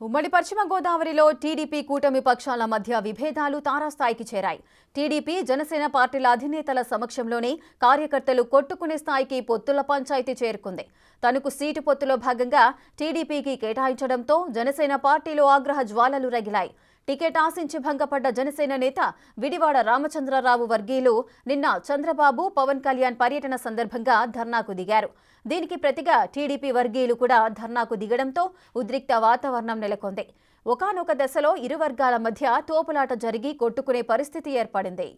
ఉమ్మడి పశ్చిమ గోదావరిలో టీడీపీ కూటమి పక్షాల మధ్య విభేదాలు తారాస్థాయికి చేరాయి. టీడీపీ జనసేన పార్టీల అధినేతల సమక్షంలోనే కార్యకర్తలు కొట్టుకునే స్థాయికి పొత్తుల పంచాయతీ చేరుకుంది. తనకు సీటు పొత్తులో భాగంగా టీడీపీకి కేటాయించడంతో జనసేన పార్టీలో ఆగ్రహ జ్వాలలు రగిలాయి. టికెట్ ఆశించి భంగపడ్డ జనసేన నేత విడివాడ రామచంద్రరావు వర్గీయులు నిన్న చంద్రబాబు, పవన్ కళ్యాణ్ పర్యటన సందర్భంగా ధర్నాకు దిగారు. దీనికి ప్రతిగా టీడీపీ వర్గీయులు కూడా ధర్నాకు దిగడంతో ఉద్రిక్త వాతావరణం నెలకొంది. ఒకానొక దశలో ఇరు వర్గాల మధ్య తోపులాట జరిగి కొట్టుకునే పరిస్థితి ఏర్పడింది.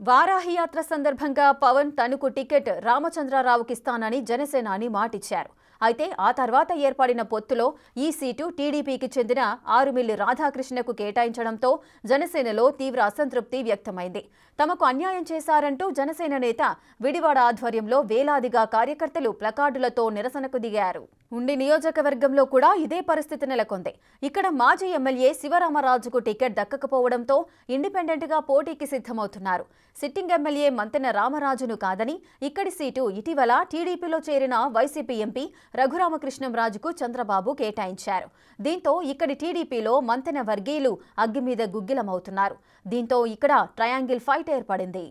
వారాహి యాత్ర సందర్భంగా పవన్ తనకు టికెట్ రామచంద్రరావుకిస్తానని జనసేనాని మాటిచ్చారు. అయితే ఆ తర్వాత ఏర్పడిన పొత్తులో ఈ సీటు టీడీపీకి చెందిన ఆరుమిల్లి రాధాకృష్ణకు కేటాయించడంతో జనసేనలో తీవ్ర అసంతృప్తి వ్యక్తమైంది. తమకు అన్యాయం చేశారంటూ జనసేన నేత విడివాడ ఆధ్వర్యంలో వేలాదిగా కార్యకర్తలు ప్లకార్డులతో నిరసనకు దిగారు. ఉండి నియోజకవర్గంలో కూడా ఇదే పరిస్థితి నెలకొంది. ఇక్కడ మాజీ ఎమ్మెల్యే శివరామరాజుకు టికెట్ దక్కకపోవడంతో ఇండిపెండెంట్గా పోటీకి సిద్ధమవుతున్నారు. సిట్టింగ్ ఎమ్మెల్యే మంతెన రామరాజును కాదని ఇక్కడి సీటు ఇటీవల టీడీపీలో చేరిన వైసీపీ ఎంపీ రఘురామకృష్ణంరాజుకు చంద్రబాబు కేటాయించారు. దీంతో ఇక్కడి టీడీపీలో మంతెన వర్గీయులు అగ్గి మీద గుగ్గిలమవుతున్నారు. దీంతో ఇక్కడ ట్రయాంగిల్ ఫైట్ ఏర్పడింది.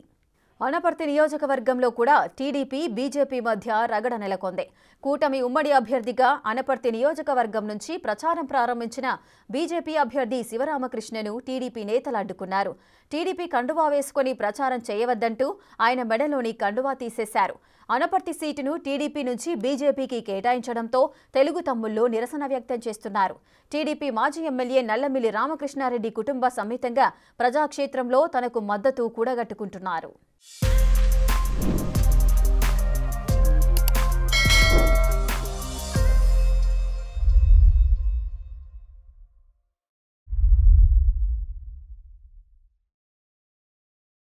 అనపర్తి నియోజకవర్గంలో కూడా టీడీపీ, బీజేపీ మధ్య రగడ నెలకొంది. కూటమి ఉమ్మడి అభ్యర్థిగా అనపర్తి నియోజకవర్గం నుంచి ప్రచారం ప్రారంభించిన బీజేపీ అభ్యర్థి శివరామకృష్ణను టీడీపీ నేతలు అడ్డుకున్నారు. టీడీపీ కండువా వేసుకుని ప్రచారం చేయవద్దంటూ ఆయన మెడలోని కండువా తీసేశారు. అనపర్తి సీటును టీడీపీ నుంచి బీజేపీకి కేటాయించడంతో తెలుగు తమ్ముళ్లు నిరసన వ్యక్తం చేస్తున్నారు. టీడీపీ మాజీ ఎమ్మెల్యే నల్లమిల్లి రామకృష్ణారెడ్డి కుటుంబ సమేతంగా ప్రజాక్షేత్రంలో తనకు మద్దతు కూడగట్టుకుంటున్నారు.